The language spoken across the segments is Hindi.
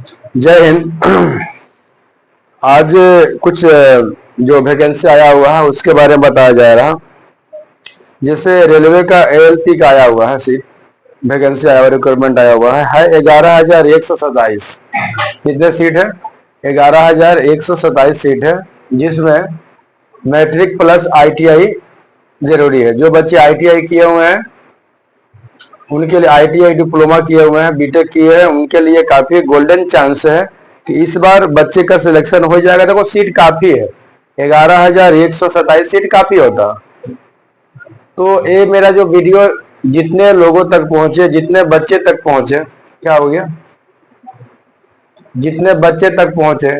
जय हिंद। आज कुछ जो वैकेंसी आया हुआ है उसके बारे में बताया जा रहा। जैसे रेलवे का एएलपी का आया हुआ है सीट वैकेंसी आया हुआ, रिक्वायरमेंट आया हुआ है 11,127। कितने सीट है? 11,127 सीट है, जिसमें मैट्रिक प्लस आईटीआई जरूरी है। जो बच्चे आईटीआई किए हुए हैं उनके लिए, आईटीआई डिप्लोमा किए हुए हैं, बीटेक किए हैं, उनके लिए काफी गोल्डन चांस है कि इस बार बच्चे का सिलेक्शन हो जाएगा। देखो सीट काफी है, 11,127 सीट काफी होता। तो ये मेरा जो वीडियो जितने लोगों तक पहुंचे, जितने बच्चे तक पहुंचे, क्या हो गया, जितने बच्चे तक पहुंचे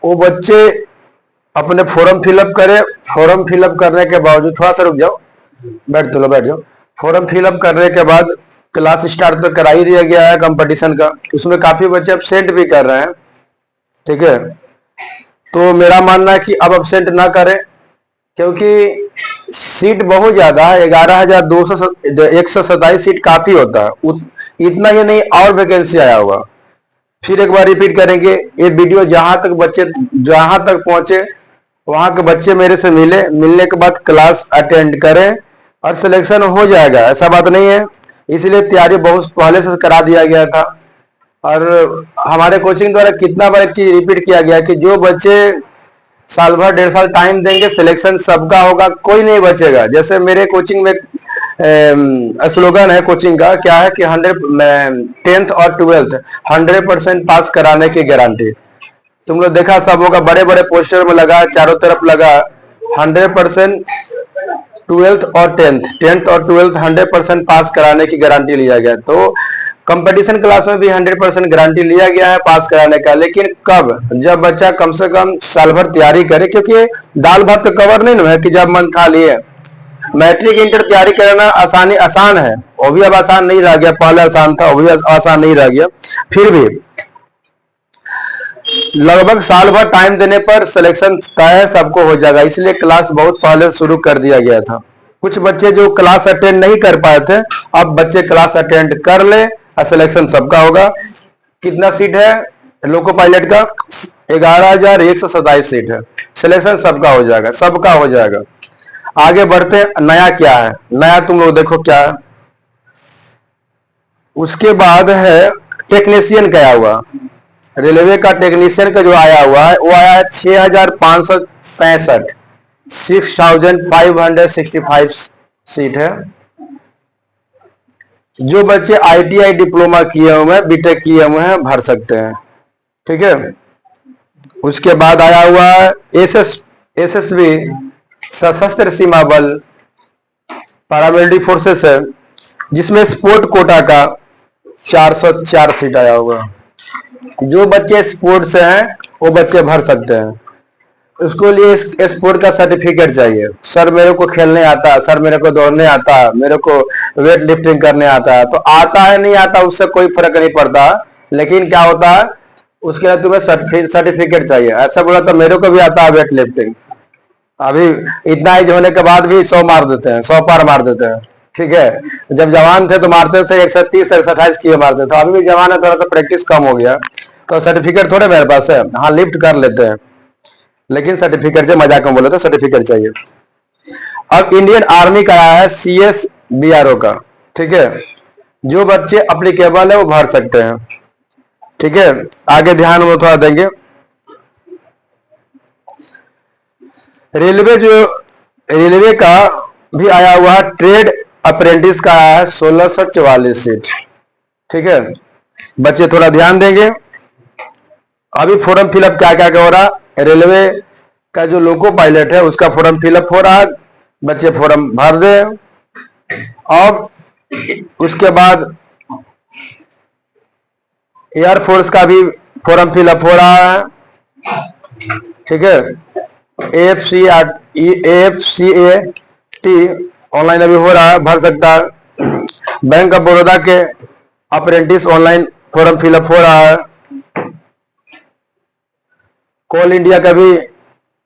वो बच्चे अपने फॉर्म फिलअप करे। फॉर्म फिलअप करने के बावजूद, थोड़ा सा रुक जाओ, बैठ जाओ। फॉर्म फिलअप करने के बाद क्लास स्टार्ट तो करा ही दिया गया है कंपटीशन का, उसमें काफी बच्चे अपसेंट भी कर रहे हैं। ठीक है, तो मेरा मानना है कि अब अपसेंट ना करें, क्योंकि सीट बहुत ज्यादा है। 11,127 सीट काफी होता है। इतना ही नहीं, और वैकेंसी आया हुआ। फिर एक बार रिपीट करेंगे, ये वीडियो जहां तक पहुंचे वहां के बच्चे मेरे से मिलने के बाद क्लास अटेंड करें और सिलेक्शन हो जाएगा, ऐसा बात नहीं है। इसलिए तैयारी बहुत पहले से करा दिया गया था। और हमारे कोचिंग द्वारा कितना बार एक चीज रिपीट किया गया कि जो बच्चे साल भर 1.5 साल टाइम देंगे, सिलेक्शन सबका होगा, कोई नहीं बचेगा। जैसे मेरे कोचिंग में स्लोगन है कोचिंग का, क्या है कि 10th और 12th 100% पास कराने की गारंटी। तुम लोग देखा सब होगा, बड़े बड़े पोस्टर में लगा, चारों तरफ लगा 100% 12th और 10th 100% पास कराने की गारंटी लिया गया। तो कंपटीशन क्लास में भी 100% गारंटी लिया गया है पास कराने का। लेकिन कब? जब बच्चा कम से कम साल भर तैयारी करे, क्योंकि दाल भात तो कवर नहीं ना है कि जब मन खा लिए। मैट्रिक इंटर तैयारी करना आसान है, वो भी अब आसान नहीं रह गया। पहले आसान था, वो भी आसान नहीं रह गया। फिर भी लगभग साल भर टाइम देने पर सिलेक्शन तय है, सबको हो जाएगा। इसलिए क्लास बहुत पहले शुरू कर दिया गया था। कुछ बच्चे जो क्लास अटेंड नहीं कर पाए थे, अब बच्चे क्लास अटेंड कर ले और सिलेक्शन सबका होगा। कितना सीट है लोको पायलट का? 11,127 सीट है, सिलेक्शन सबका हो जाएगा, सबका हो जाएगा। आगे बढ़ते हैं, नया क्या है? नया तुम लोग देखो क्या है। उसके बाद है टेक्नीशियन का आया हुआ। रेलवे का टेक्नीशियन का जो आया हुआ है वो आया है 6,565, 6,565 सीट है। जो बच्चे आईटीआई डिप्लोमा किए हुए हैं, बीटेक किए हुए हैं, भर सकते हैं। ठीक है, उसके बाद आया हुआ है एसएसबी, सशस्त्र सीमा बल, पैरामिलिट्री फोर्सेस है, जिसमें स्पोर्ट कोटा का 404 सीट आया हुआ। जो बच्चे स्पोर्ट से हैं वो बच्चे भर सकते हैं। उसके लिए स्पोर्ट का सर्टिफिकेट चाहिए। सर मेरे को खेलने आता, सर मेरे को दौड़ने आता, मेरे को वेट लिफ्टिंग करने आता है। तो आता है नहीं आता उससे कोई फर्क नहीं पड़ता, लेकिन क्या होता है उसके लिए तुम्हें सर्टिफिकेट चाहिए। ऐसा बोला तो मेरे को भी आता है वेट लिफ्टिंग, अभी इतना एज होने के बाद भी 100 मार देते हैं, 100 पार मार देते हैं। ठीक है, जब जवान थे तो मारते थे 130 128 किलो मारते थे। अभी भी जवान है, थोड़ा सा प्रैक्टिस कम हो गया, तो सर्टिफिकेट थोड़े मेरे पास है। हाँ लिफ्ट कर लेते हैं, लेकिन सर्टिफिकेट से मजाक में बोले तो सर्टिफिकेट चाहिए। अब इंडियन आर्मी का आया है CSBRO का। ठीक है, जो बच्चे अप्लीकेबल है वो भर सकते हैं। ठीक है, आगे ध्यान वो थोड़ा देंगे। रेलवे का भी आया हुआ है, ट्रेड अप्रेंटिस का आया है 1,644 सीट। ठीक है, बच्चे थोड़ा ध्यान देंगे। अभी फॉर्म फिलअप क्या क्या हो रहा, रेलवे का जो लोको पायलट है उसका फॉर्म फिलअप हो रहा है, बच्चे फॉर्म भर दे। और उसके बाद एयरफोर्स का भी फॉर्म फिलअप हो रहा है। ठीक है, AFCAT ऑनलाइन अभी हो रहा है, भर सकता है। बैंक ऑफ बड़ौदा के अप्रेंटिस ऑनलाइन फॉर्म फिलअप हो रहा है। कोल इंडिया का भी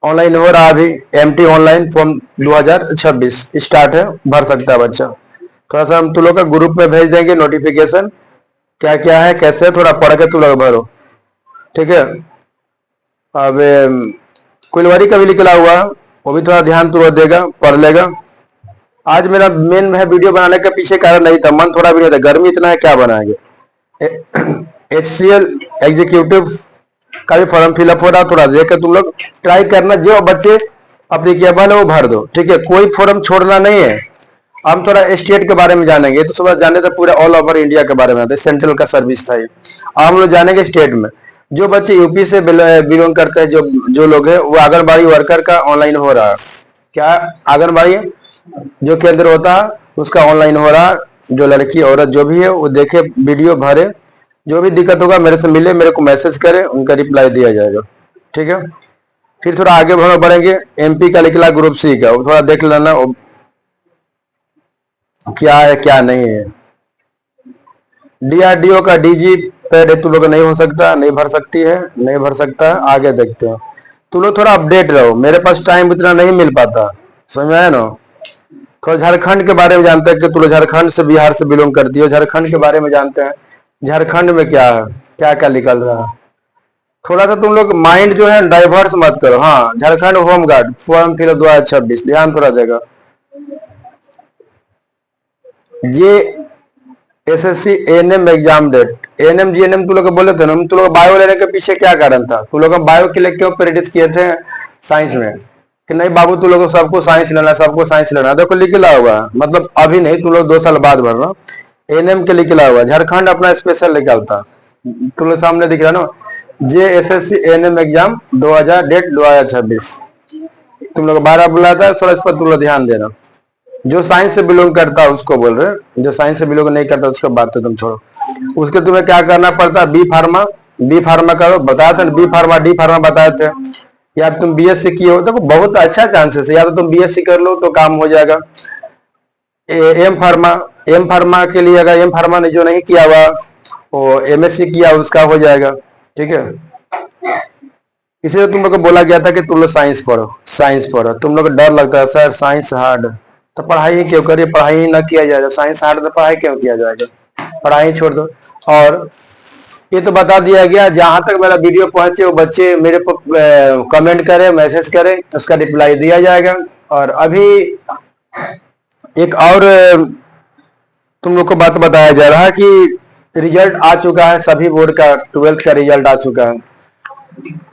ऑनलाइन हो रहा है अभी, MT ऑनलाइन फॉर्म 2026 स्टार्ट है, भर सकता है बच्चा। थोड़ा सा हम तुम लोग का ग्रुप में भेज देंगे नोटिफिकेशन क्या क्या है कैसे, थोड़ा पढ़ के तू लोग भरो, ठीक है। अब कुलवरी का भी निकला हुआ, वो भी थोड़ा ध्यान तू लोग देगा, पढ़ लेगा। आज मेरा मेन है वीडियो बनाने के पीछे कारण नहीं था, मन थोड़ा भी नहीं था, गर्मी इतना है क्या बनाएंगे। HCL एग्जीक्यूटिव का भी फॉर्म फिलअप हो रहा, थोड़ा देख के तुम लोग ट्राई करना, जो बच्चे अप्लीकेबल है वो भर दो, ठीक है, कोई फॉर्म छोड़ना नहीं है। हम थोड़ा स्टेट के बारे में जानेंगे, तो सुबह जाने तो पूरे ऑल ओवर इंडिया के बारे में आते, सेंट्रल का सर्विस था ये। हम लोग जानेंगे स्टेट में। जो बच्चे यूपी से बिलोंग करते हैं, जो लोग हैं, वो आंगनबाड़ी वर्कर का ऑनलाइन हो रहा है। क्या आंगनबाड़ी जो केंद्र होता है उसका ऑनलाइन हो रहा है। जो लड़की औरत जो भी है वो देखे, वीडियो भरे, जो भी दिक्कत होगा मेरे से मिले, मेरे को मैसेज करे, उनका रिप्लाई दिया जाएगा, ठीक है। फिर थोड़ा आगे बढ़ेंगे, MP का निकला ग्रुप C का, वो थोड़ा देख लेना क्या है क्या नहीं है। DRDO का DG पे तू लोग नहीं हो सकता, नहीं भर सकती है, नहीं भर सकता है, आगे देखते हैं। तू लोग थोड़ा अपडेट रहो, मेरे पास टाइम इतना नहीं मिल पाता, समझ में आया ना। थोड़ा झारखंड के बारे में जानते हैं कि तुम लोग झारखंड से, बिहार से बिलोंग करती हो, झारखंड के बारे में जानते हैं, झारखंड में क्या है, क्या क्या निकल रहा है। थोड़ा सा तुम लोग माइंड जो है डाइवर्स मत करो। हाँ, Jharkhand home guard form fill up 2026, ध्यान थोड़ा देगा। ये SSC ANM exam date, ANM GNM तू लोग बोले थे ना, तू लोग बायो लेने के पीछे क्या कारण था? तू लोग बायो के लिए क्यों प्रेरित किए थे साइंस में, कि नहीं बाबू तू लोग सबको साइंस लेना, सबको साइंस लेना। देखो लिखला हुआ, मतलब अभी नहीं, तू लोग 2 साल बाद भरना। ANM के लिखला हुआ, झारखंड अपना स्पेशल निकालता, तुम लोग सामने दिख रहा ना, JSSC ANM एग्जाम 2026। तुम लोग 12 बुलाया था, थोड़ा इस पर तुम लोग ध्यान देना। जो साइंस से बिलोंग करता है उसको बोल रहे, जो साइंस से बिलोंग नहीं करता उसका बात तो तुम छोड़ो। उसके तुम्हें क्या करना पड़ता है, बी फार्मा करो, बताया था, बी फार्मा डी फार्मा बताए थे। या तुम BSc किए हो, देखो बहुत अच्छा चांसेस है, या तो तुम BSc कर लो तो काम हो जाएगा। एम फार्मा के लिए, अगर एम फार्मा ने जो नहीं किया हुआ, वो MSc किया उसका हो जाएगा, ठीक है। इसलिए तुम लोग को बोला गया था कि तुम लोग साइंस पढ़ो, साइंस पढ़ो। तुम लोग को डर लगता है सर साइंस हार्ड, तो पढ़ाई ही क्यों करिए, पढ़ाई ही ना किया जाएगा, साइंस हार्ड तो पढ़ाई क्यों किया जाएगा, पढ़ाई छोड़ दो। और ये तो बता दिया गया, जहां तक मेरा वीडियो पहुंचे वो बच्चे मेरे को कमेंट करें, मैसेज करें, उसका रिप्लाई दिया जाएगा। और अभी एक और तुम लोग को बात बताया जा रहा है कि रिजल्ट आ चुका है, सभी बोर्ड का 12th का रिजल्ट आ चुका है।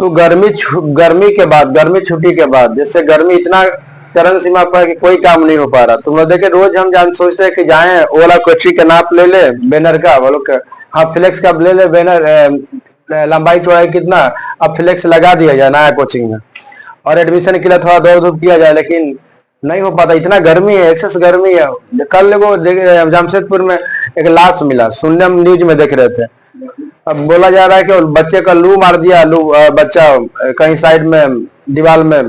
तो गर्मी के बाद, गर्मी छुट्टी के बाद, जैसे गर्मी इतना चरम सीमा पर कि कोई काम नहीं हो पा रहा। तुम लोग देखे, रोज हम सोचते हैं कि जाएं, ओला कोठी का नाप ले ले बैनर का, वो लोग हाँ फ्लेक्स का ले ले बैनर, लंबाई चौड़ाई कितना, अब फ्लेक्स लगा दिया जाए नया कोचिंग में, और एडमिशन के लिए थोड़ा दौड़ धूप किया जाए, लेकिन नहीं हो पाता, इतना गर्मी है, एक्सेस गर्मी है। कल को जमशेदपुर में एक लाश मिला, सुनने हम न्यूज में देख रहे थे। अब बोला जा रहा है कि बच्चे का लू मार दिया, बच्चा कहीं साइड में दीवार में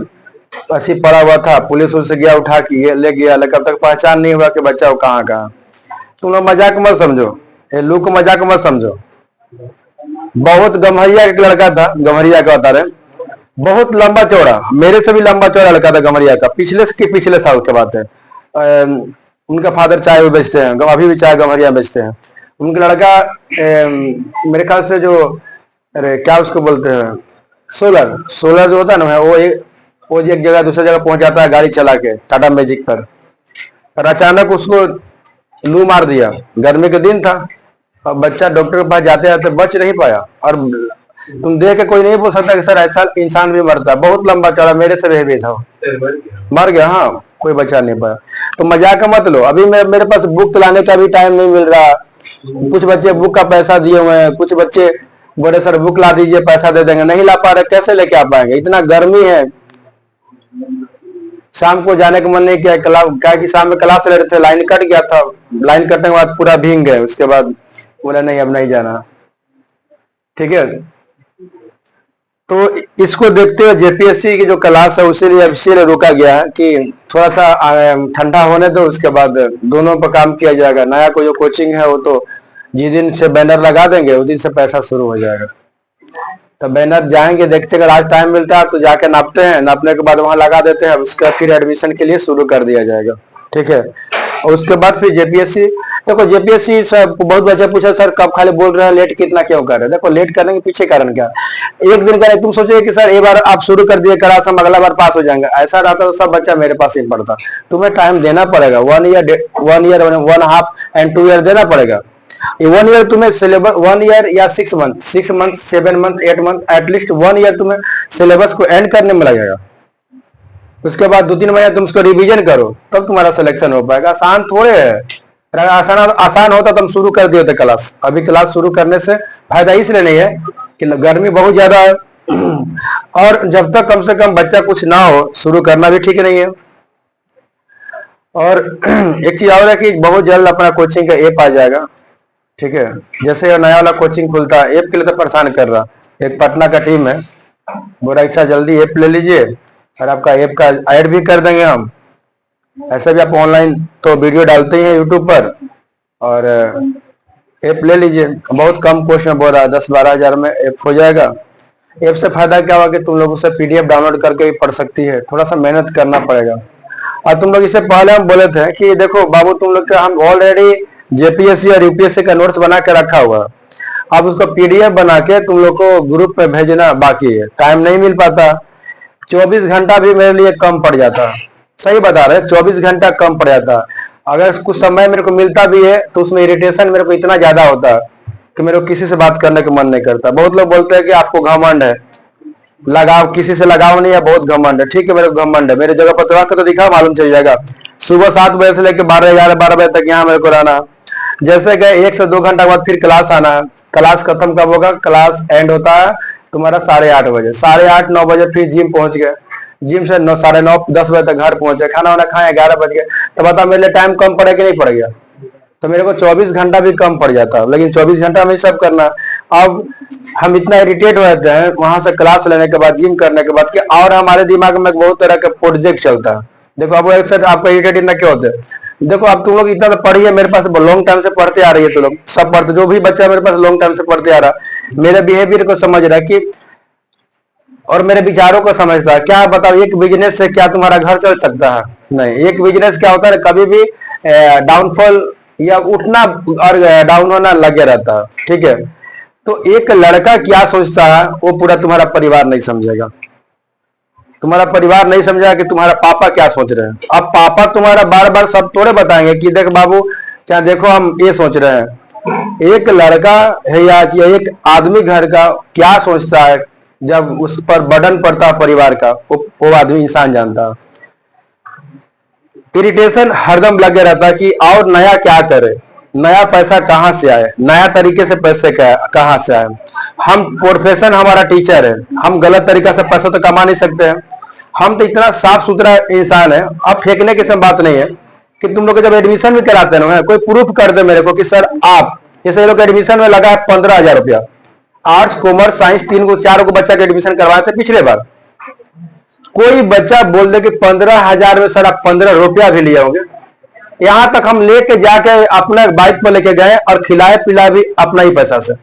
ऐसी पड़ा हुआ था, पुलिस उससे गया, उठा के ले गया, लेकिन अब तक पहचान नहीं हुआ कि बच्चा वो कहाँ का। तुम लोग मजाक मत समझो, ये लू को मजाक मत समझो। बहुत गम्हरिया एक लड़का था, गम्हरिया का बता रहे, बहुत लंबा चौड़ा, मेरे से भी लंबा चौड़ा लड़का था गम्हरिया का, पिछले साल की बात है। उनका फादर चाय बेचते हैं, अभी भी चाय गम्हरिया बेचते हैं। उनका लड़का मेरे ख्याल से जो, अरे क्या उसको बोलते हैं, सोलर जो होता है ना, वो एक जगह दूसरी जगह पहुंच जाता है गाड़ी चला के टाटा मैजिक पर, और अचानक उसको लू मार दिया, गर्मी के दिन था। और बच्चा डॉक्टर के पास जाते जाते बच नहीं पाया। और तुम देख के कोई नहीं बोल सकता कि सर ऐसा इंसान भी मरता, बहुत लंबा चौड़ा, मेरे से भी था, मर गया। हाँ, कोई बचा नहीं पाया। तो मजाक मत लो, अभी मेरे पास बुक लाने का भी टाइम नहीं मिल रहा। कुछ बच्चे बुक का पैसा दिए हुए हैं, कुछ बच्चे बोले सर बुक ला दीजिए, पैसा दे देंगे, नहीं ला पा रहे, कैसे लेके आ पाएंगे, इतना गर्मी है। शाम को जाने का मन नहीं किया, क्या कि शाम में क्लास ले रहे थे, लाइन कट गया था, लाइन कटने के बाद पूरा भीग गए, उसके बाद बोला नहीं अब नहीं जाना, ठीक है। तो इसको देखते हुए JPSC की जो क्लास है उसी लिए रोका गया है कि थोड़ा सा ठंडा होने दो, उसके बाद दोनों पर काम किया जाएगा। नया कोई जो कोचिंग है वो तो जिस दिन से बैनर लगा देंगे उस दिन से पैसा शुरू हो जाएगा। तो बैनर जाएंगे, देखते अगर आज टाइम मिलता है तो जाके नापते हैं, नापने के बाद वहां लगा देते हैं, उसका फिर एडमिशन के लिए शुरू कर दिया जाएगा, ठीक है। और उसके बाद फिर जेपीएससी। देखो जेपीएससी सब बहुत बच्चे पूछा सर कब खाली बोल रहे हैं, लेट कितना क्यों कर रहे हैं। देखो लेट करने के पीछे कारण क्या, एक दिन का तुम सोचे कि सर एक बार आप शुरू कर दिए क्लास हम अगला बार पास हो जाएंगे, ऐसा रहता तो सब बच्चा मेरे पास ही पढ़ता। तुम्हें टाइम देना पड़ेगा, 1 ईयर 1.5 एंड 2 ईयर देना पड़ेगा। 1 ईयर तुम्हें सिलेबस, 1 ईयर या 6 month, 6 month 7 month 8 month, at least 1 year तुम्हें सिलेबस को एंड करने में लगेगा। उसके बाद 2-3 महीने तुम उसको रिवीजन करो, तब तुम्हारा सिलेक्शन हो पाएगा। आसान थोड़े है, अगर आसान होता तो हम शुरू कर दिए थे क्लास। अभी क्लास शुरू करने से फायदा इसलिए नहीं है कि गर्मी बहुत ज्यादा है और जब तक कम से कम बच्चा कुछ ना हो शुरू करना भी ठीक नहीं है। और एक चीज और है कि बहुत जल्द अपना कोचिंग का ऐप आ जाएगा, ठीक है। जैसे नया वाला कोचिंग खुलता है, ऐप के लिए तो परेशान कर रहा, एक पटना का टीम है, बोला अच्छा जल्दी ऐप ले लीजिए और आपका ऐप का ऐड भी कर देंगे हम। ऐसे भी आप ऑनलाइन तो वीडियो डालते ही हैं यूट्यूब पर, और ऐप ले लीजिए। बहुत कम कॉस्ट में बोल रहा है, 10-12 हज़ार में ऐप हो जाएगा। ऐप से फायदा क्या हुआ कि तुम लोग उससे पीडीएफ डाउनलोड करके भी पढ़ सकती है, थोड़ा सा मेहनत करना पड़ेगा। और तुम लोग इससे पहले हम बोले थे कि देखो बाबू तुम लोग का हम ऑलरेडी जेपीएससी और यूपीएससी का नोट्स बना के रखा हुआ, अब उसको पीडीएफ बना के तुम लोग को ग्रुप में भेजना बाकी है, टाइम नहीं मिल पाता। 24 घंटा भी मेरे लिए कम पड़ जाता, सही बता रहे, 24 घंटा कम पड़ जाता। अगर कुछ समय मेरे को मिलता भी है तो उसमें इरिटेशन मेरे को इतना ज्यादा होता कि मेरे को किसी से बात करने का मन नहीं करता। बहुत लोग बोलते हैं कि आपको घमंड है, लगाव किसी से लगाव नहीं है, बहुत घमंड है। ठीक है मेरे को घमंड है, मेरे जगह पर तो दिखा मालूम चल जाएगा। सुबह 7 बजे से लेकर 12 बजे तक यहाँ मेरे को रहना, जैसे कि 1 से 2 घंटा बाद फिर क्लास आना है। क्लास खत्म कब होगा, क्लास एंड होता है तुम्हारा 8:30 बजे, 8:30-9 बजे फिर जिम पहुंच गए, जिम से 9, 9:30-10 बजे तक घर पहुंचे, खाना वाना खाए 11 बज गए, तो बता मेरे लिए टाइम कम पड़े कि नहीं पड़ गया। तो मेरे को 24 घंटा भी कम पड़ जाता, लेकिन 24 घंटा में सब करना। अब हम इतना इरिटेट हो जाते हैं वहां से क्लास लेने के बाद, जिम करने के बाद कि और हमारे दिमाग में बहुत तरह का प्रोजेक्ट चलता है। देखो अब एक साइड आपका इरिटेट इतना क्यों होता है, देखो अब तुम लोग इतना तो पढ़िए, मेरे पास लॉन्ग टाइम से पढ़ते आ रही है, तो लोग सब पढ़ते, जो भी बच्चा मेरे पास लॉन्ग टाइम से पढ़ते आ रहा, मेरे बिहेवियर को समझ रहा है कि और मेरे विचारों को समझता है। क्या बताओ, एक बिजनेस से क्या तुम्हारा घर चल सकता है? नहीं। एक बिजनेस क्या होता है, कभी भी डाउनफॉल या उठना और डाउन होना लगे रहता है, ठीक है। तो एक लड़का क्या सोचता है वो पूरा तुम्हारा परिवार नहीं समझेगा, तुम्हारा परिवार नहीं समझेगा कि तुम्हारा पापा क्या सोच रहे हैं। अब पापा तुम्हारा बार बार सब थोड़े बताएंगे कि देख बाबू क्या, देखो हम ये सोच रहे हैं। एक लड़का है या एक आदमी घर का क्या सोचता है जब उस पर बर्डन पड़ता है परिवार का, वो आदमी इंसान जानता है। इरिटेशन हरदम लगे रहता है कि और नया क्या करे, नया पैसा कहां से आए, नया तरीके से पैसे कहां से आए। हम प्रोफेशन हमारा टीचर है, हम गलत तरीका से पैसा तो कमा नहीं सकते हैं। हम तो इतना साफ सुथरा इंसान है। अब फेंकने की सब बात नहीं है कि तुम लोग जब एडमिशन भी कराते हैं ना, कोई प्रूफ कर दे मेरे को कि सर आप, जैसे लोग एडमिशन में लगा है 15,000 रुपया, आर्ट्स कॉमर्स साइंस 4 को बच्चा के एडमिशन करवाए थे पिछले बार। कोई बच्चा बोल दे कि 15,000 में सर आप 15 रुपया भी लिए होंगे। यहां तक हम लेके जाके अपने बाइक पर लेके गए और खिलाए पिलाए भी अपना ही पैसा से।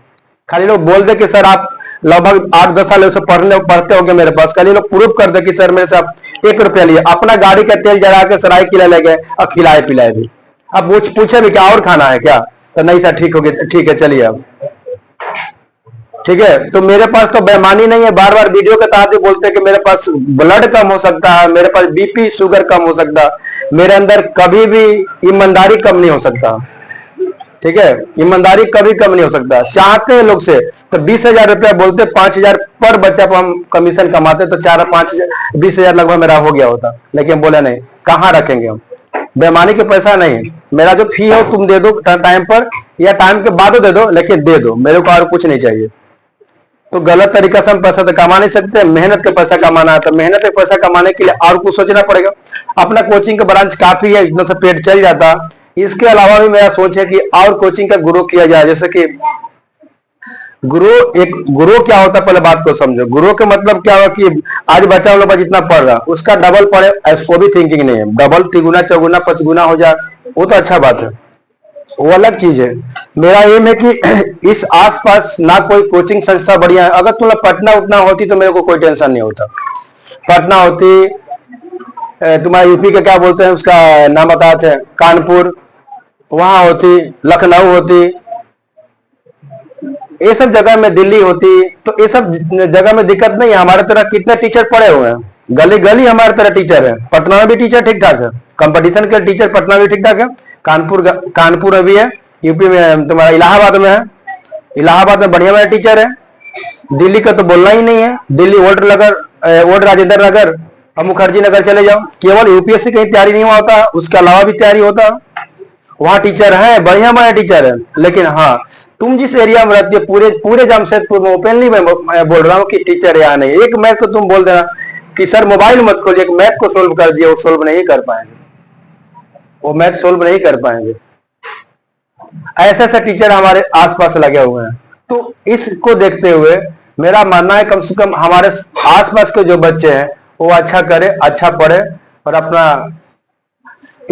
खाली लोग बोल दे कि सर आप लगभग 8-10 साल से पढ़ते होंगे मेरे पास, खाली लोग प्रूफ कर दे कि सर मेरे से आप 1 रुपया लिए, अपना गाड़ी का तेल जला के सराय किला ले गए और खिलाए पिलाए भी। अब पूछे भी क्या और खाना है क्या, तो नहीं सर ठीक हो गया, ठीक है चलिए अब, ठीक है। तो मेरे पास तो बेईमानी नहीं है, बार बार वीडियो के तहत ही बोलते हैं कि मेरे पास ब्लड कम हो सकता है, मेरे पास बीपी शुगर कम हो सकता है, मेरे अंदर कभी भी ईमानदारी कम नहीं हो सकता, ठीक है। ईमानदारी कभी कम नहीं हो सकता। चाहते हैं लोग से तो 20,000 रुपया बोलते, 5,000 पर बच्चा पर हम कमीशन कमाते तो 4-5 20,000 लगभग मेरा हो गया होता, लेकिन बोले नहीं, कहाँ रखेंगे हम, बेईमानी के पैसा नहीं। मेरा जो फी है तुम दे दो टाइम पर या टाइम के बाद दे दो, लेकिन दे दो, मेरे को और कुछ नहीं चाहिए। तो गलत तरीका से हम पैसा तो कमा नहीं सकते, मेहनत का पैसा कमाना है तो मेहनत का पैसा कमाने के लिए और कुछ सोचना पड़ेगा। अपना कोचिंग का ब्रांच काफी है, इतना से पेट चल जाता। इसके अलावा भी मेरा सोच है कि और कोचिंग का ग्रो किया जाए, जैसे कि गुरु क्या होता है, पहले बात को समझो। गुरु का मतलब क्या हुआ कि आज बच्चा लोग जितना पढ़ रहा उसका डबल पढ़े, इसको भी थिंकिंग नहीं है, डबल 3 4 5 गुना हो जाए वो तो अच्छा बात है, वो अलग चीज है। मेरा एम है कि इस आसपास ना कोई कोचिंग संस्था बढ़िया है। अगर तुम्हें पटना उतना होती तो मेरे को कोई टेंशन नहीं होता, पटना होती तुम्हारे यूपी के क्या बोलते हैं उसका नाम बताते हैं, कानपुर, वहां होती, लखनऊ होती, ये सब जगह में दिल्ली होती। तो ये सब जगह में दिक्कत नहीं है। हमारे तरह कितने टीचर पढ़े हुए हैं, गली गली हमारे तरह टीचर है। पटना में भी टीचर ठीक ठाक है, कंपटीशन के टीचर पटना में ठीक ठाक है, कानपुर में भी है, यूपी में तुम्हारा इलाहाबाद में है, इलाहाबाद में बढ़िया बढ़िया टीचर है। दिल्ली का तो बोलना ही नहीं है, दिल्ली ओल्ड राजेंद्र नगर और मुखर्जी नगर चले जाओ, केवल यूपीएससी की तैयारी नहीं होता, उसके अलावा भी तैयारी होता है। वहाँ टीचर है, बढ़िया बढ़िया टीचर है। लेकिन हाँ, तुम जिस एरिया में रहती हो, पूरे पूरे जमशेदपुर में ओपनली मैं बोल रहा हूँ कि टीचर यहाँ नहीं। एक मैथ को तुम बोल देना कि सर मोबाइल मत खोलिए, एक मैथ को सोल्व कर दिए, वो सोल्व नहीं कर पाएंगे, वो मैथ सोल्व नहीं कर पाएंगे। ऐसे ऐसे टीचर हमारे आसपास लगे हुए हैं। तो इसको देखते हुए मेरा मानना है कम से कम हमारे आसपास के जो बच्चे हैं वो अच्छा करे, अच्छा पढ़े और अपना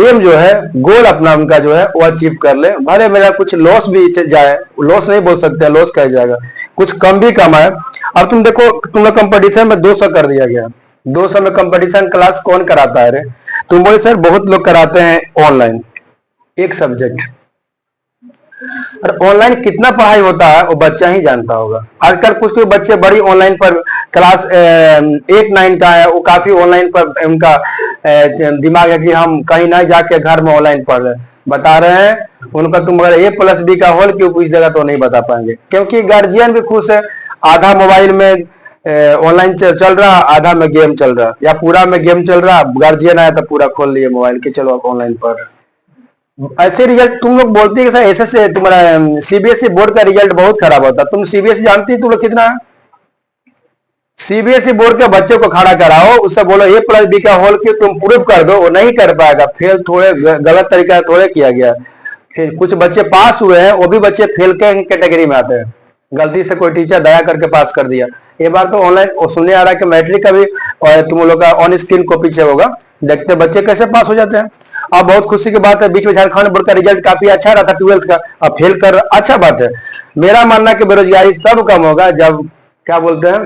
एम जो है, गोल अपना उनका जो है वो अचीव कर ले। भले मेरा कुछ लॉस भी जाए, लॉस नहीं बोल सकते, लॉस कह जाएगा, कुछ कम भी कमाए। अब तुम देखो, तुम लोग कंपटीशन में 200 कर दिया गया, 200 में कंपटीशन क्लास कौन कराता है रे? तुम बोले सर बहुत लोग कराते हैं ऑनलाइन एक सब्जेक्ट, और ऑनलाइन कितना पढ़ाई होता है वो बच्चा ही जानता होगा। आजकल कुछ बच्चे बड़ी ऑनलाइन पर क्लास 8-9 का है, वो काफी ऑनलाइन पर उनका दिमाग है कि हम कहीं ना जाके घर में ऑनलाइन पढ़ रहे बता रहे हैं उनका। तुम अगर A+B का होल क्यों इस जगह तो नहीं बता पाएंगे, क्योंकि गार्जियन भी खुश है। आधा मोबाइल में ऑनलाइन चल रहा, आधा में गेम चल रहा, या पूरा में गेम चल रहा, गार्जियन आया तो पूरा खोल लिए मोबाइल के, चलो आप ऑनलाइन पढ़ रहे। ऐसे रिजल्ट तुम लोग बोलते हैं कि ऐसे तुम्हारा सीबीएसई बोर्ड का रिजल्ट बहुत खराब होता। तुम सीबीएसई जानती है तुम लोग कितना है? सीबीएसई बोर्ड के बच्चे को खड़ा कराओ, उससे बोलो A+B का होल क्यों, तुम प्रूफ कर दो, वो नहीं कर पाएगा। फेल थोड़े गलत तरीका थोड़े किया गया। फिर कुछ बच्चे पास हुए हैं, वो भी बच्चे फेल के कैटेगरी में आते हैं, गलती से कोई टीचर दया करके पास कर दिया। ये बार तो ऑनलाइन सुनने आ रहा है कि मैट्रिक का भी और तुम लोग का ऑन स्क्रीन कॉपी से होगा, देखते बच्चे कैसे पास हो जाते हैं। अब बहुत खुशी की बात है, बीच में झारखंड बोर्ड का रिजल्ट काफी अच्छा रहा था 12th का, अब फेल कर, अच्छा बात है। मेरा मानना है कि बेरोजगारी तब कम होगा जब क्या बोलते हैं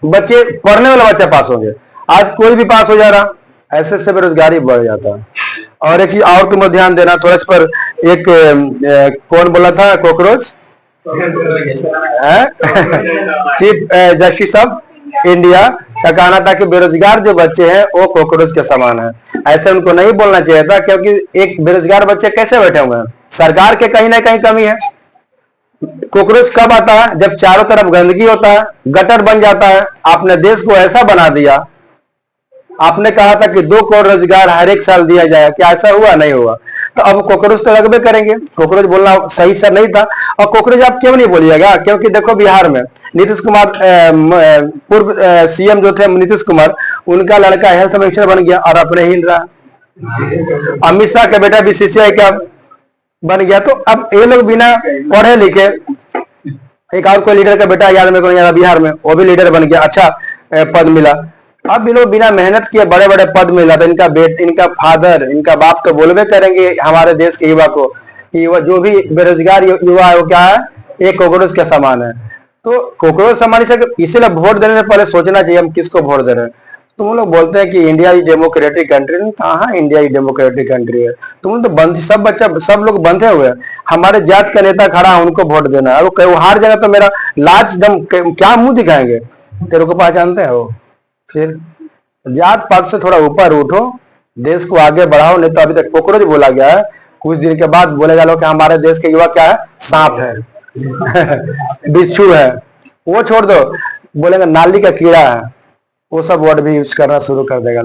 बच्चे, पढ़ने वाला बच्चा पास होंगे। आज कोई भी पास हो जा रहा, ऐसे से बेरोजगारी बढ़ जाता है। और एक चीज और तुम ध्यान देना थोड़ा इस पर, एक कौन बोला था, cockroach chief justice of India का कहना था कि बेरोजगार जो बच्चे हैं वो कॉकरोच के समान है। ऐसे उनको नहीं बोलना चाहिए था, क्योंकि एक बेरोजगार बच्चे कैसे बैठे हुए हैं, सरकार के कहीं ना कहीं कमी है। कॉकरोच कब आता है? जब चारों तरफ गंदगी होता है, गटर बन जाता है। आपने देश को ऐसा बना दिया, आपने कहा था कि 2 करोड़ रोजगार हर एक साल दिया जाए, क्या ऐसा हुआ? नहीं हुआ। तो अब कॉकरोच तो लगभग करेंगे। कॉकरोच बोलना सही सर नहीं था। और कॉकरोच आप क्यों नहीं बोलिएगा? क्योंकि देखो बिहार में नीतीश कुमार, पूर्व सीएम जो थे नीतीश कुमार, उनका लड़का हेल्थ मिनिस्टर बन गया और अपने ही रहा। अमित शाह का बेटा बीसीसीआई का बन गया। तो अब ये लोग बिना पढ़े लिखे, एक और कोई लीडर का बेटा याद मेरे को नहीं आ रहा बिहार में, वो भी लीडर बन गया, अच्छा पद मिला। अब ये लोग बिना मेहनत किए बड़े बड़े पद मिला, तो इनका फादर, इनका बाप तो बोलबे करेंगे हमारे देश के युवा को कि वह जो भी बेरोजगार युवा है वो क्या है, एक कॉकरोच के समान है। तो कॉकरोच समान से इसीलिए वोट देने से पहले सोचना चाहिए हम किसको वोट दे रहे हैं। तुम लोग बोलते हैं कि इंडिया इज डेमोक्रेटिक कंट्री, कहाँ इंडिया इज डेमोक्रेटिक कंट्री है? तुम तो बंद, सब लोग बंधे हुए हैं। हमारे जात का नेता खड़ा है, उनको वोट देना है, वो हार जाएगा तो मेरा लाज दम क्या मुंह दिखाएंगे? तेरे को पहचानते हो? फिर जात पात से थोड़ा ऊपर उठो, देश को आगे बढ़ाओ। नहीं तो अभी तक कॉकरोच बोला गया है, कुछ दिन के बाद बोलेगा लोग कि हमारे देश के युवा क्या है, सांप है बिच्छू है, वो छोड़ दो, बोलेगा नाली का कीड़ा है, वो सब वर्ड भी यूज करना शुरू कर देगा।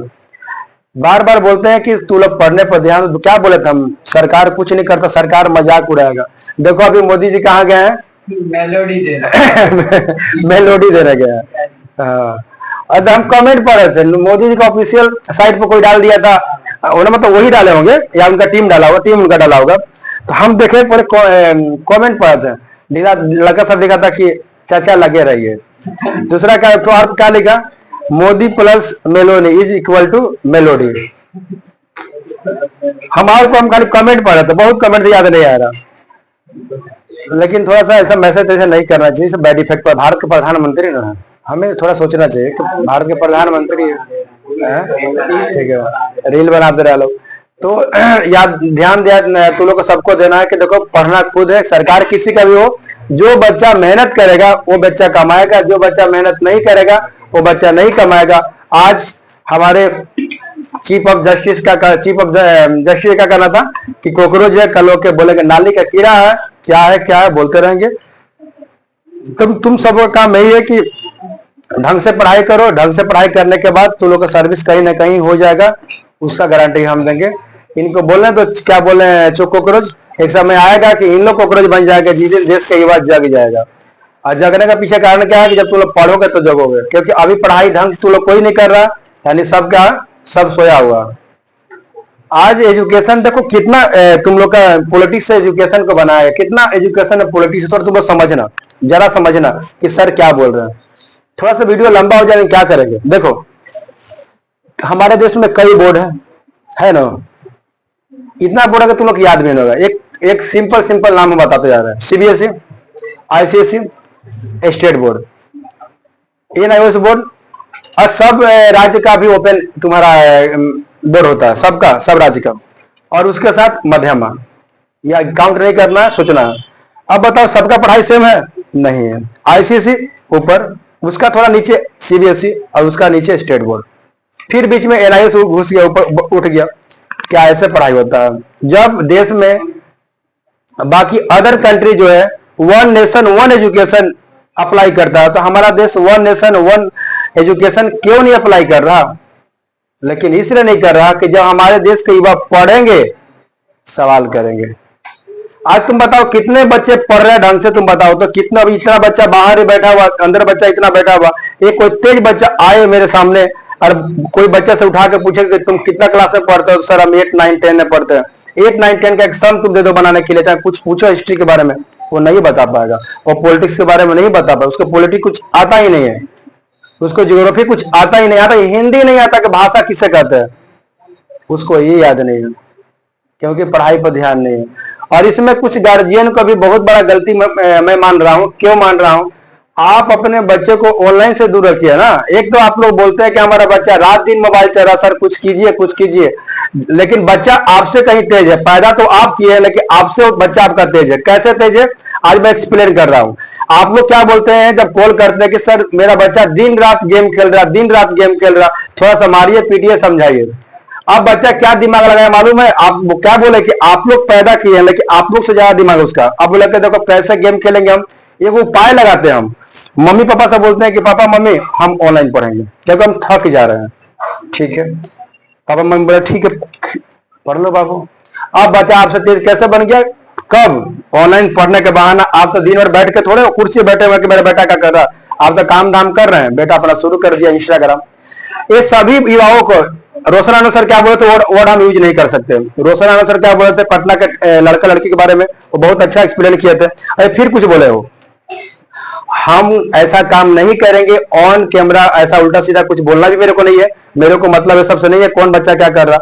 बार बार बोलते हैं कि तू लोग पढ़ने पर ध्यान, क्या बोले थे हम, सरकार कुछ नहीं करता, सरकार मजाक उड़ाएगा। देखो अभी मोदी जी कहाँ गए हैं, मेलोडी देने मेलोडी देने गए हैं। हाँ, अगर हम कमेंट पढ़ रहे थे, मोदी जी का ऑफिशियल साइट पर कोई डाल दिया था, उन्होंने मतलब वही डाले होंगे या उनका टीम डाला होगा, टीम उनका डाला होगा। तो हम देखे पहले कमेंट पढ़े थे, लड़का सब लिखा था कि चाचा लगे रहिए। दूसरा क्या तो और क्या लिखा, Modi plus melody is equal to melody. हम खाली कमेंट पढ़े थे, बहुत कमेंट से याद नहीं आ रहा। लेकिन थोड़ा सा ऐसा मैसेज ऐसा नहीं करना चाहिए, बैड इफेक्ट पर। भारत के प्रधानमंत्री ना, हमें थोड़ा सोचना चाहिए कि भारत के प्रधानमंत्री ठीक है, रील बनाते रह लोग। तो याद ध्यान दिया तुम लोग को सबको देना है कि देखो पढ़ना खुद है, सरकार किसी का भी हो, जो बच्चा मेहनत करेगा वो बच्चा कमाएगा, जो बच्चा मेहनत नहीं करेगा वो बच्चा नहीं कमाएगा। आज हमारे चीफ ऑफ जस्टिस का कहना था कि कॉकरोच है, कल के बोलेंगे नाली का कीड़ा है, क्या है बोलते रहेंगे। तुम सबका काम यही है कि ढंग से पढ़ाई करो, ढंग से पढ़ाई करने के बाद तुम लोग का सर्विस कहीं ना कहीं हो जाएगा, उसका गारंटी हम देंगे। इनको बोलने तो क्या बोले चुप कॉकरोच, एक समय आएगा कि इन लोग कॉकरोच बन जाएगा, जिस दिन देश का युवा जग जाएगा। और जगने का पीछे कारण क्या है कि जब तुम लोग पढ़ोगे तो जगोगे, क्योंकि अभी पढ़ाई ढंग से तुम लोग कोई नहीं कर रहा, यानी सब सोया हुआ। आज एजुकेशन देखो कितना तुम लोग का पॉलिटिक्स से एजुकेशन को बनाया है, कितना एजुकेशन है पॉलिटिक्स, और तुम लोग समझना, जरा समझना कि सर क्या बोल रहे हैं। थोड़ा सा वीडियो लंबा हो जाएगा, क्या करेंगे। देखो हमारे देश में कई बोर्ड है ना, इतना बोर्ड है कि तुम लोग याद भी नहीं होगा। एक सिंपल नाम बताते जा रहे हैं, CBSE, ICSE, state board, NIOS board, और सब राज्य का भी ओपन तुम्हारा बोर्ड होता है, सबका, सब राज्य का, और उसके साथ मध्यमा, या काउंट नहीं करना है, सोचना है। अब बताओ सबका पढ़ाई सेम है? नहीं है। आईसीएसई ऊपर, उसका थोड़ा नीचे सीबीएसई, और उसका नीचे स्टेट बोर्ड, फिर बीच में एनआईओएस घुस गया, ऊपर उठ गया। क्या ऐसे पढ़ाई होता है? जब देश में बाकी अदर कंट्री जो है one nation one education apply करता है, तो हमारा देश वन नेशन वन एजुकेशन क्यों नहीं अप्लाई कर रहा? लेकिन इसलिए नहीं कर रहा कि जब हमारे देश के युवा पढ़ेंगे, सवाल करेंगे। आज तुम बताओ कितने बच्चे पढ़ रहे हैं ढंग से, तुम बताओ तो कितना, भी इतना बच्चा बाहर ही बैठा हुआ, अंदर बच्चा इतना बैठा हुआ। एक कोई तेज बच्चा आए मेरे सामने और कोई बच्चे से उठा के पूछे कि तुम कितना क्लास में पढ़ते हो? सर हम 8, 9, 10 में पढ़ते हैं। 8, 9, 10 का एक सम तुम दे दो बनाने के लिए, चाहे कुछ पूछो हिस्ट्री के बारे में, वो नहीं बता पाएगा, और पॉलिटिक्स के बारे में नहीं बता पाएगा, उसको पॉलिटिक्स कुछ आता ही नहीं है, उसको ज्योग्राफी कुछ आता ही नहीं आता, हिंदी नहीं आता कि भाषा किसे कहते हैं, उसको ये याद नहीं है, क्योंकि पढ़ाई पर ध्यान नहीं है। और इसमें कुछ गार्जियन को भी बहुत बड़ा गलती मैं मान रहा हूं। क्यों मान रहा हूं? आप अपने बच्चे को ऑनलाइन से दूर रखिए ना। एक तो आप लोग बोलते हैं कि हमारा बच्चा रात दिन मोबाइल चला रहा, सर कुछ कीजिए, लेकिन बच्चा आपसे कहीं तेज है। पैदा तो आप किए हैं, लेकिन आपसे बच्चा आपका तेज है। कैसे तेज है? आज मैं एक्सप्लेन कर रहा हूं। आप लोग क्या बोलते हैं जब कॉल करते हैं कि सर मेरा बच्चा दिन रात गेम खेल रहा, थोड़ा सा मारिए पीटिए समझाइए। अब बच्चा क्या दिमाग लगाया मालूम है? आप क्या बोले कि आप लोग पैदा किए हैं, लेकिन आप लोग से ज्यादा दिमाग उसका। अब बोले कि देखो कैसे गेम खेलेंगे हम, एक उपाय लगाते हैं हम। मम्मी पापा से बोलते हैं कि पापा मम्मी हम ऑनलाइन पढ़ेंगे क्योंकि हम थक जा रहे हैं। ठीक है, पापा मम्मी बोले ठीक है पढ़ लो बाबू। अब बच्चा आपसे तेज कैसे बन गया? कब? ऑनलाइन पढ़ने के बहाना। आप तो दिन भर बैठ के थोड़े कुर्सी बैठे हुए कि मेरा बेटा क्या कर रहा है, आप तो काम धाम कर रहे हैं। बेटा अपना शुरू कर दिया इंस्टाग्राम। ये सभी युवाओं को रोशन आनंद सर क्या बोले थे वर्ड हम यूज नहीं कर सकते। रोशन आनंद सर क्या बोले थे पटना के लड़का लड़की के बारे में, वो बहुत अच्छा एक्सप्लेन किए थे। अरे फिर कुछ बोले हो, हम ऐसा काम नहीं करेंगे ऑन कैमरा। ऐसा उल्टा सीधा कुछ बोलना भी मेरे को नहीं है, मेरे को मतलब है सबसे नहीं है कौन बच्चा क्या कर रहा।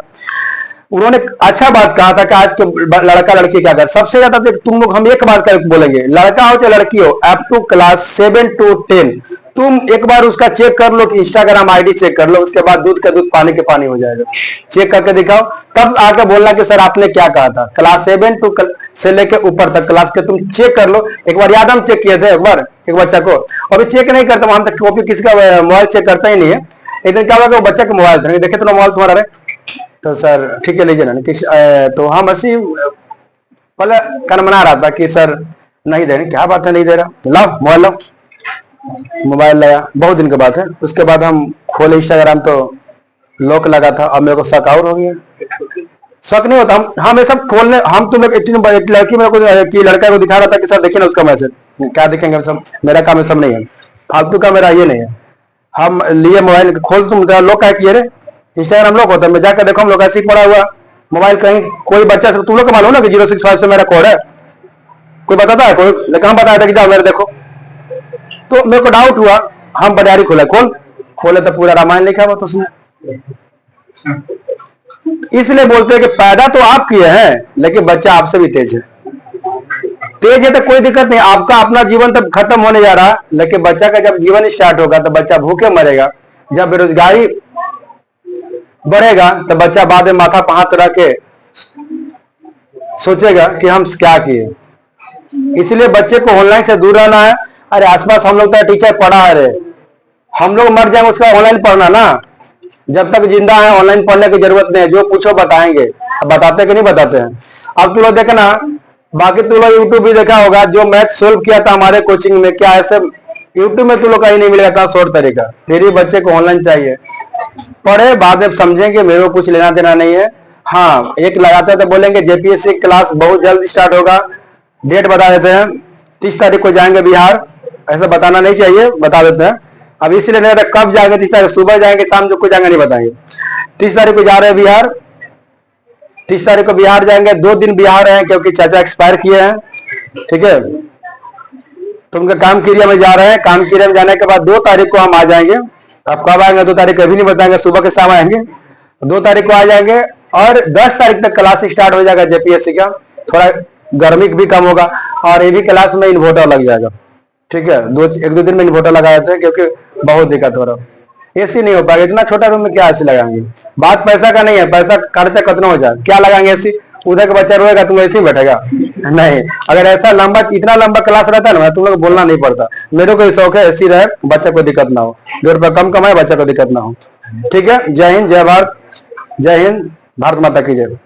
उन्होंने अच्छा बात कहा था कि आज के लड़का लड़की क्या कर। सबसे ज्यादा तुम लोग, हम एक बात कर बोलेंगे, लड़का हो चाहे लड़की हो, अप टू क्लास 7 to 10 तुम एक बार उसका चेक कर लो कि इंस्टाग्राम आईडी चेक कर लो, उसके बाद दूध का दूध पानी के पानी हो जाएगा। चेक करके दिखाओ, तब आके बोलना कि सर आपने क्या कहा था। क्लास 7 से लेके ऊपर तक क्लास के तुम चेक कर लो। एक बार याद हम चेक किए थे एक बार एक बच्चा को, अभी चेक नहीं करता, हम तक कॉपी किसी का मोबाइल चेक करता ही नहीं है। एक दिन क्या हुआ, बच्चा का मोबाइल था, देखे तो मोबाइल तुम्हारा रहे, तो सर ठीक है लीजिए ना। तो हम ऐसी पहले कनमना रहा था कि सर नहीं दे रहे। क्या बात है नहीं दे रहा, लाओ मोबाइल लाओ। मोबाइल लाया, बहुत दिन के बाद है। उसके बाद हम खोले इंस्टाग्राम तो लॉक लगा था। अब मेरे को शक और हो गया। शक नहीं होता, हम ये सब खोलने, हम तुम एक लड़की मेरे को कि लड़का को दिखा रहा था कि सर देखिए ना उसका मैसेज। क्या देखेंगे सब, मेरा काम सब नहीं है, फालतू का मेरा ये नहीं है। हम लिए मोबाइल खोल, तुम लॉक क्या किए रे, इंस्टाग्राम लॉक होता है। मैं जाकर देखो हम लोग ऐसे ही पड़ा हुआ मोबाइल, कहीं कोई बच्चा से तुम लोग को मालूम ना कि 065 से मेरा कोड है, कोई बताता है कोई, लेकिन हम बताया था कि जाओ मेरे देखो। तो मेरे को डाउट हुआ, हम बजारी खोले तो पूरा रामायण लिखा हुआ तो उसमें। इसलिए बोलते हैं कि पैदा तो आप किए हैं, लेकिन बच्चा आपसे भी तेज है। तेज है तो कोई दिक्कत नहीं, आपका अपना जीवन तो खत्म होने जा रहा, लेकिन बच्चा का जब जीवन स्टार्ट होगा तो बच्चा भूखे मरेगा। जब बेरोजगारी बढ़ेगा तो बच्चा बाद में माथा पर हाथ रख के सोचेगा कि हम क्या किए। इसलिए बच्चे को ऑनलाइन से दूर रहना है। अरे आसपास हम लोग तो टीचर पढ़ा है रे, हम लोग मर जाएंगे उसका ऑनलाइन पढ़ना ना। जब तक जिंदा है ऑनलाइन पढ़ने की जरूरत नहीं है, जो पूछो बताएंगे। अब बताते कि नहीं बताते हैं। अब तू लोग देखना, बाकी तू लोग यूट्यूब भी देखा होगा, जो मैथ सोल्व किया था हमारे कोचिंग में, क्या ऐसे यूट्यूब में तू लोग कहीं नहीं मिलेगा था शॉर्ट तरीका। फिर ही बच्चे को ऑनलाइन चाहिए। पढ़े बाद में समझेंगे, मेरे को कुछ लेना देना नहीं है। हाँ, एक लगाते हैं तो बोलेंगे जेपीएससी क्लास बहुत जल्द स्टार्ट होगा, डेट बता देते हैं 30 तारीख को जाएंगे बिहार। ऐसा बताना नहीं चाहिए, बता देते हैं। अब इसलिए नहीं रहता कब जाएंगे, 30 तारीख सुबह जाएंगे शाम को जाएंगे नहीं बताएंगे। 30 तारीख को जा रहे हैं बिहार, 30 तारीख को बिहार जाएंगे। 2 दिन बिहार है क्योंकि चाचा एक्सपायर किए हैं, ठीक है। तो उनका काम क्रिया में जा रहे हैं। काम क्रिया में जाने के बाद 2 तारीख को हम आ जाएंगे। आप कब आएंगे 2 तारीख कभी नहीं बताएंगे, सुबह के शाम आएंगे। 2 तारीख को आ जाएंगे और 10 तारीख तक क्लास स्टार्ट हो जाएगा जेपीएससी का। थोड़ा गर्मी भी कम होगा और ये भी क्लास में इन्वर्टर लग जाएगा, ठीक है। 1-2 दिन में इन्वर्टर लगा देते हैं क्योंकि बहुत दिक्कत हो रहा है। एसी नहीं हो पाएगा, इतना छोटा रूम में क्या एसी लगाएंगे। बात पैसा का नहीं है, पैसा खर्चा कितना हो जाए, क्या लगाएंगे एसी। उधर का बच्चा रोएगा तुम एसी में बैठेगा नहीं। अगर ऐसा लंबा इतना लंबा क्लास रहता है ना, तुम लोग बोलना नहीं पड़ता। मेरे को शौक है एसी रहे, बच्चा को दिक्कत ना हो, 2 रुपया कम कमाए, बच्चा को दिक्कत ना हो। ठीक है। जय हिंद, जय भारत, जय हिंद, भारत माता की जय।